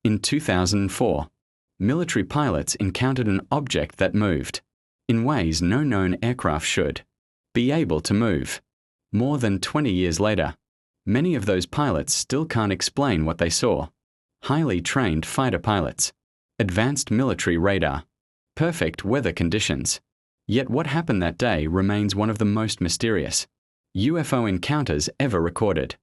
In 2004, military pilots encountered an object that moved, in ways no known aircraft should be able to move. More than 20 years later, many of those pilots still can't explain what they saw. Highly trained fighter pilots, advanced military radar, perfect weather conditions. Yet what happened that day remains one of the most mysterious UFO encounters ever recorded.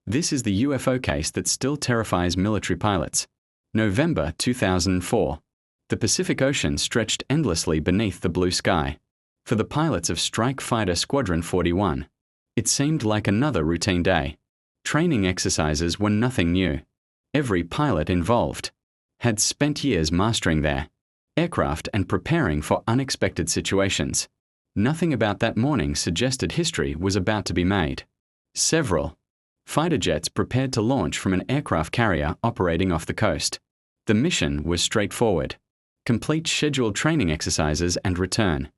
This is the UFO case that still terrifies military pilots. November 2004. The Pacific Ocean stretched endlessly beneath the blue sky. For the pilots of Strike Fighter Squadron 41, it seemed like another routine day. Training exercises were nothing new. Every pilot involved had spent years mastering their aircraft and preparing for unexpected situations. Nothing about that morning suggested history was about to be made. Several fighter jets prepared to launch from an aircraft carrier operating off the coast. The mission was straightforward: complete scheduled training exercises and return.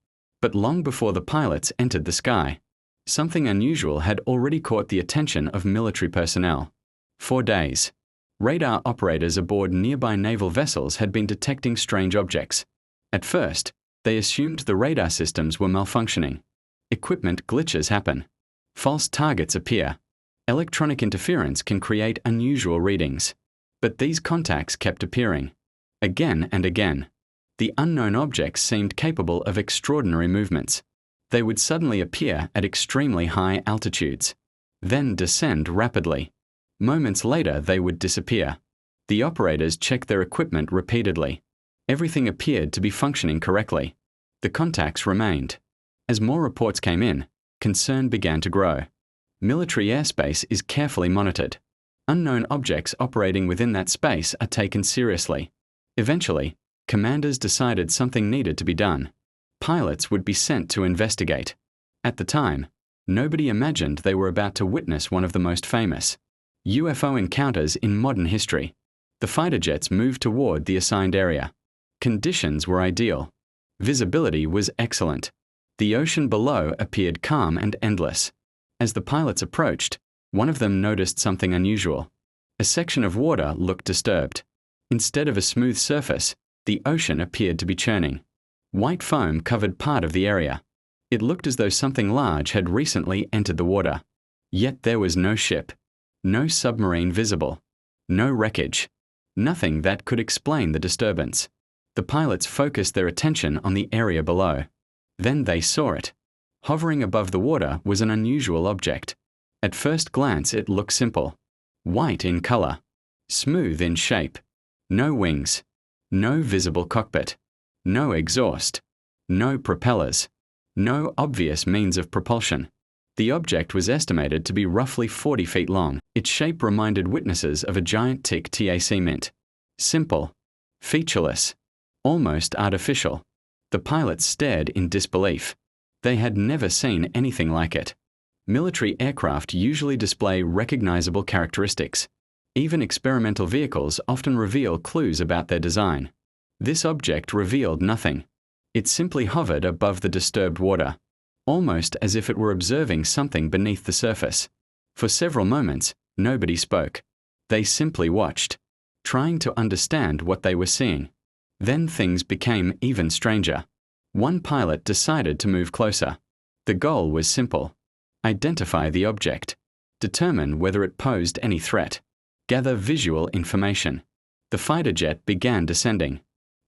But long before the pilots entered the sky, something unusual had already caught the attention of military personnel. For days, radar operators aboard nearby naval vessels had been detecting strange objects. At first, they assumed the radar systems were malfunctioning. Equipment glitches happen. False targets appear. Electronic interference can create unusual readings. But these contacts kept appearing. Again and again. The unknown objects seemed capable of extraordinary movements. They would suddenly appear at extremely high altitudes, then descend rapidly. Moments later, they would disappear. The operators checked their equipment repeatedly. Everything appeared to be functioning correctly. The contacts remained. As more reports came in, concern began to grow. Military airspace is carefully monitored. Unknown objects operating within that space are taken seriously. Eventually, commanders decided something needed to be done. Pilots would be sent to investigate. At the time, nobody imagined they were about to witness one of the most famous UFO encounters in modern history. The fighter jets moved toward the assigned area. Conditions were ideal. Visibility was excellent. The ocean below appeared calm and endless. As the pilots approached, one of them noticed something unusual. A section of water looked disturbed. Instead of a smooth surface, the ocean appeared to be churning. White foam covered part of the area. It looked as though something large had recently entered the water. Yet there was no ship, no submarine visible, no wreckage, nothing that could explain the disturbance. The pilots focused their attention on the area below. Then they saw it. Hovering above the water was an unusual object. At first glance, it looked simple. White in color, smooth in shape, no wings, no visible cockpit, no exhaust, no propellers, no obvious means of propulsion. The object was estimated to be roughly 40 feet long. Its shape reminded witnesses of a giant Tic-Tac mint. Simple, featureless, almost artificial. The pilots stared in disbelief. They had never seen anything like it. Military aircraft usually display recognizable characteristics. Even experimental vehicles often reveal clues about their design. This object revealed nothing. It simply hovered above the disturbed water, almost as if it were observing something beneath the surface. For several moments, nobody spoke. They simply watched, trying to understand what they were seeing. Then things became even stranger. One pilot decided to move closer. The goal was simple: identify the object, determine whether it posed any threat, gather visual information. The fighter jet began descending.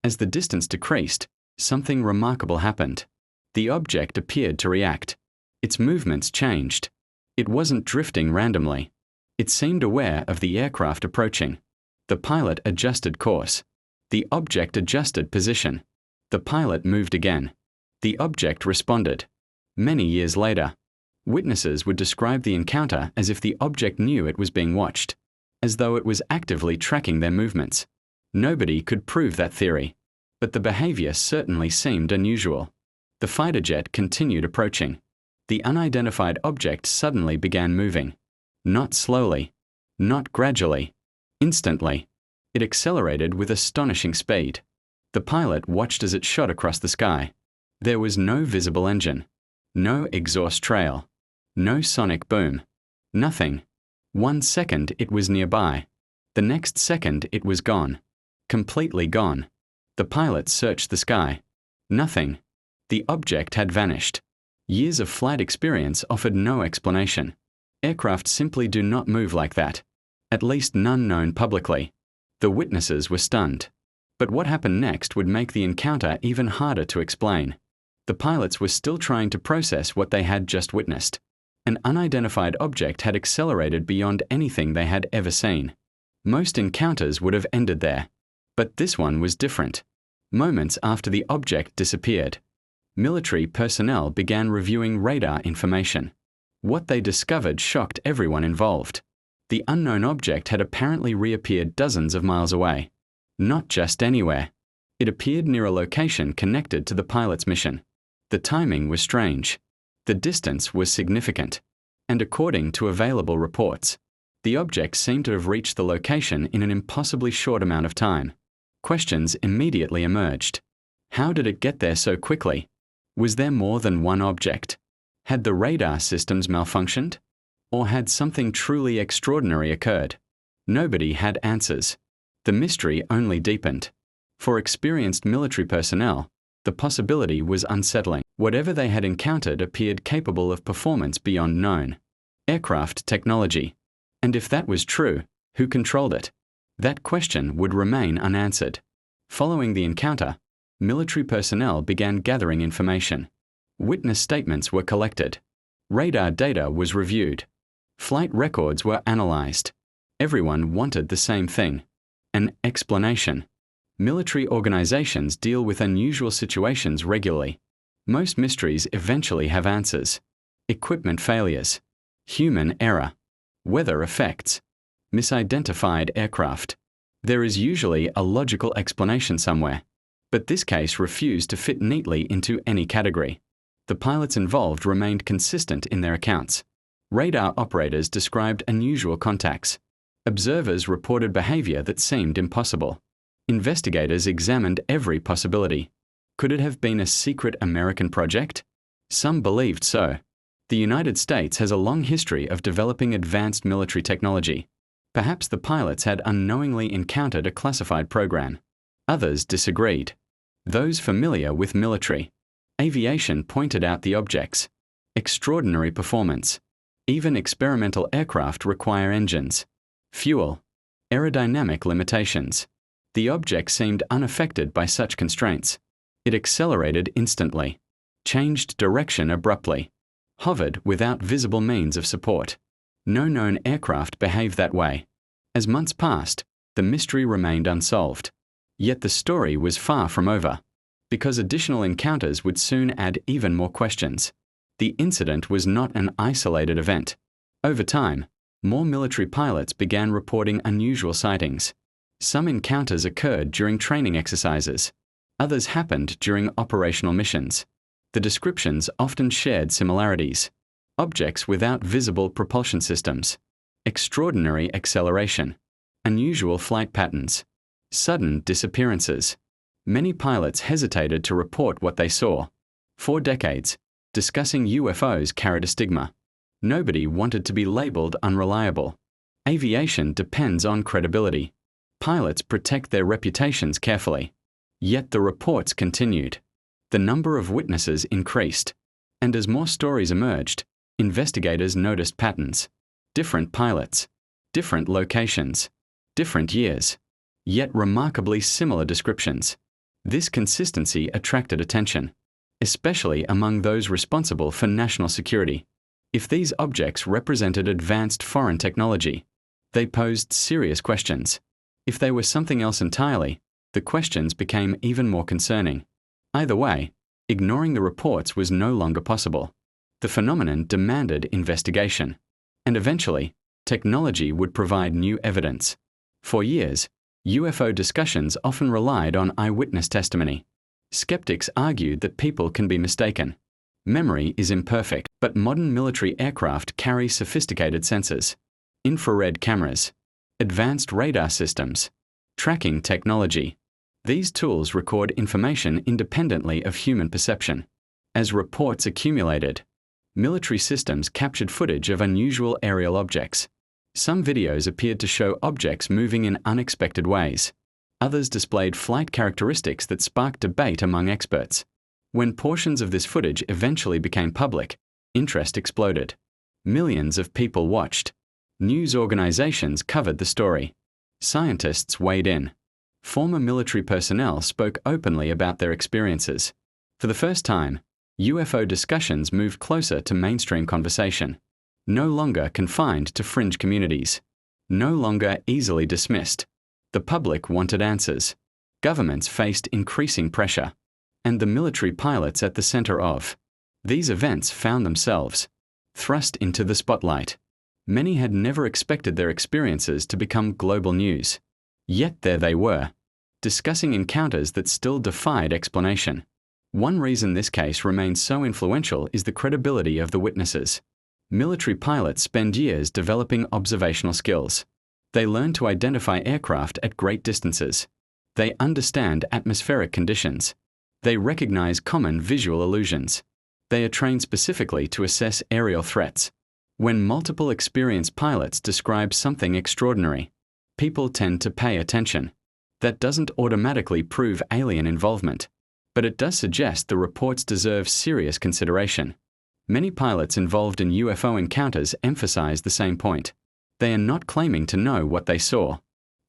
As the distance decreased, something remarkable happened. The object appeared to react. Its movements changed. It wasn't drifting randomly. It seemed aware of the aircraft approaching. The pilot adjusted course. The object adjusted position. The pilot moved again. The object responded. Many years later, witnesses would describe the encounter as if the object knew it was being watched, as though it was actively tracking their movements. Nobody could prove that theory, but the behavior certainly seemed unusual. The fighter jet continued approaching. The unidentified object suddenly began moving. Not slowly, not gradually, instantly. It accelerated with astonishing speed. The pilot watched as it shot across the sky. There was no visible engine, no exhaust trail, no sonic boom, nothing. 1 second it was nearby. The next second it was gone. Completely gone. The pilots searched the sky. Nothing. The object had vanished. Years of flight experience offered no explanation. Aircraft simply do not move like that. At least none known publicly. The witnesses were stunned. But what happened next would make the encounter even harder to explain. The pilots were still trying to process what they had just witnessed. An unidentified object had accelerated beyond anything they had ever seen. Most encounters would have ended there. But this one was different. Moments after the object disappeared, military personnel began reviewing radar information. What they discovered shocked everyone involved. The unknown object had apparently reappeared dozens of miles away. Not just anywhere. It appeared near a location connected to the pilot's mission. The timing was strange. The distance was significant. And according to available reports, the object seemed to have reached the location in an impossibly short amount of time. Questions immediately emerged. How did it get there so quickly? Was there more than one object? Had the radar systems malfunctioned? Or had something truly extraordinary occurred? Nobody had answers. The mystery only deepened. For experienced military personnel, the possibility was unsettling. Whatever they had encountered appeared capable of performance beyond known aircraft technology. And if that was true, who controlled it? That question would remain unanswered. Following the encounter, military personnel began gathering information. Witness statements were collected. Radar data was reviewed. Flight records were analyzed. Everyone wanted the same thing: an explanation. Military organizations deal with unusual situations regularly. Most mysteries eventually have answers. Equipment failures, human error, weather effects, misidentified aircraft. There is usually a logical explanation somewhere, but this case refused to fit neatly into any category. The pilots involved remained consistent in their accounts. Radar operators described unusual contacts. Observers reported behavior that seemed impossible. Investigators examined every possibility. Could it have been a secret American project? Some believed so. The United States has a long history of developing advanced military technology. Perhaps the pilots had unknowingly encountered a classified program. Others disagreed. Those familiar with military aviation pointed out the objects. Extraordinary performance. Even experimental aircraft require engines, fuel, aerodynamic limitations. The object seemed unaffected by such constraints. It accelerated instantly, changed direction abruptly, hovered without visible means of support. No known aircraft behaved that way. As months passed, the mystery remained unsolved. Yet the story was far from over, because additional encounters would soon add even more questions. The incident was not an isolated event. Over time, more military pilots began reporting unusual sightings. Some encounters occurred during training exercises. Others happened during operational missions. The descriptions often shared similarities. Objects without visible propulsion systems, extraordinary acceleration, unusual flight patterns, sudden disappearances. Many pilots hesitated to report what they saw. For decades, discussing UFOs carried a stigma. Nobody wanted to be labeled unreliable. Aviation depends on credibility. Pilots protect their reputations carefully. Yet the reports continued. The number of witnesses increased. And as more stories emerged, investigators noticed patterns. Different pilots, different locations, different years, yet remarkably similar descriptions. This consistency attracted attention, especially among those responsible for national security. If these objects represented advanced foreign technology, they posed serious questions. If they were something else entirely, the questions became even more concerning. Either way, ignoring the reports was no longer possible. The phenomenon demanded investigation. And eventually, technology would provide new evidence. For years, UFO discussions often relied on eyewitness testimony. Skeptics argued that people can be mistaken. Memory is imperfect, but modern military aircraft carry sophisticated sensors, infrared cameras, advanced radar systems, tracking technology. These tools record information independently of human perception. As reports accumulated, military systems captured footage of unusual aerial objects. Some videos appeared to show objects moving in unexpected ways. Others displayed flight characteristics that sparked debate among experts. When portions of this footage eventually became public, interest exploded. Millions of people watched. News organizations covered the story. Scientists weighed in. Former military personnel spoke openly about their experiences. For the first time, UFO discussions moved closer to mainstream conversation. No longer confined to fringe communities. No longer easily dismissed. The public wanted answers. Governments faced increasing pressure. And the military pilots at the center of these events found themselves thrust into the spotlight. Many had never expected their experiences to become global news. Yet there they were, discussing encounters that still defied explanation. One reason this case remains so influential is the credibility of the witnesses. Military pilots spend years developing observational skills. They learn to identify aircraft at great distances. They understand atmospheric conditions. They recognize common visual illusions. They are trained specifically to assess aerial threats. When multiple experienced pilots describe something extraordinary, people tend to pay attention. That doesn't automatically prove alien involvement, but it does suggest the reports deserve serious consideration. Many pilots involved in UFO encounters emphasize the same point. They are not claiming to know what they saw.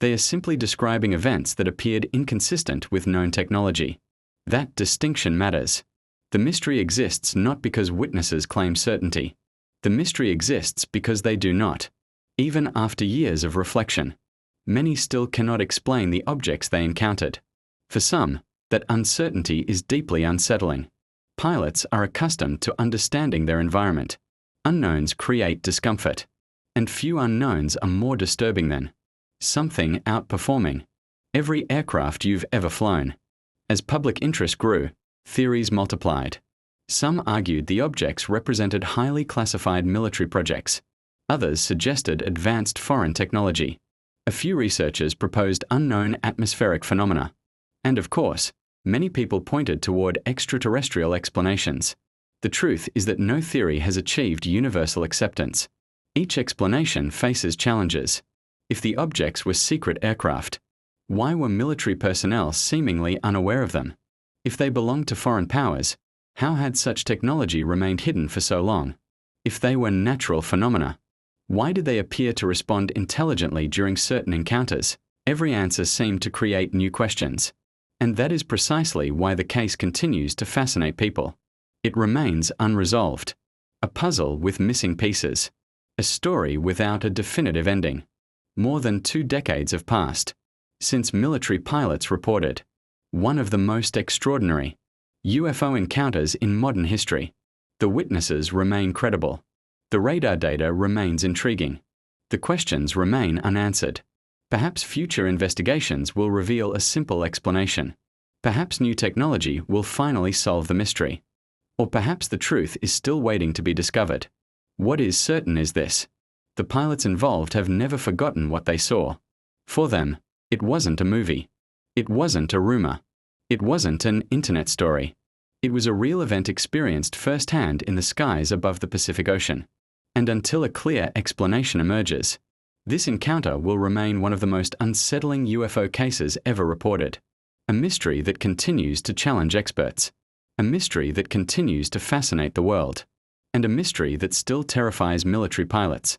They are simply describing events that appeared inconsistent with known technology. That distinction matters. The mystery exists not because witnesses claim certainty. The mystery exists because they do not. Even after years of reflection, many still cannot explain the objects they encountered. For some, that uncertainty is deeply unsettling. Pilots are accustomed to understanding their environment. Unknowns create discomfort. And few unknowns are more disturbing than something outperforming every aircraft you've ever flown. As public interest grew, theories multiplied. Some argued the objects represented highly classified military projects. Others suggested advanced foreign technology. A few researchers proposed unknown atmospheric phenomena. And of course, many people pointed toward extraterrestrial explanations. The truth is that no theory has achieved universal acceptance. Each explanation faces challenges. If the objects were secret aircraft, why were military personnel seemingly unaware of them? If they belonged to foreign powers, how had such technology remained hidden for so long? If they were natural phenomena, why did they appear to respond intelligently during certain encounters? Every answer seemed to create new questions. And that is precisely why the case continues to fascinate people. It remains unresolved. A puzzle with missing pieces. A story without a definitive ending. More than 2 decades have passed since military pilots reported one of the most extraordinary UFO encounters in modern history. The witnesses remain credible. The radar data remains intriguing. The questions remain unanswered. Perhaps future investigations will reveal a simple explanation. Perhaps new technology will finally solve the mystery. Or perhaps the truth is still waiting to be discovered. What is certain is this: the pilots involved have never forgotten what they saw. For them, it wasn't a movie. It wasn't a rumor. It wasn't an internet story. It was a real event experienced firsthand in the skies above the Pacific Ocean. And until a clear explanation emerges, this encounter will remain one of the most unsettling UFO cases ever reported. A mystery that continues to challenge experts. A mystery that continues to fascinate the world. And a mystery that still terrifies military pilots.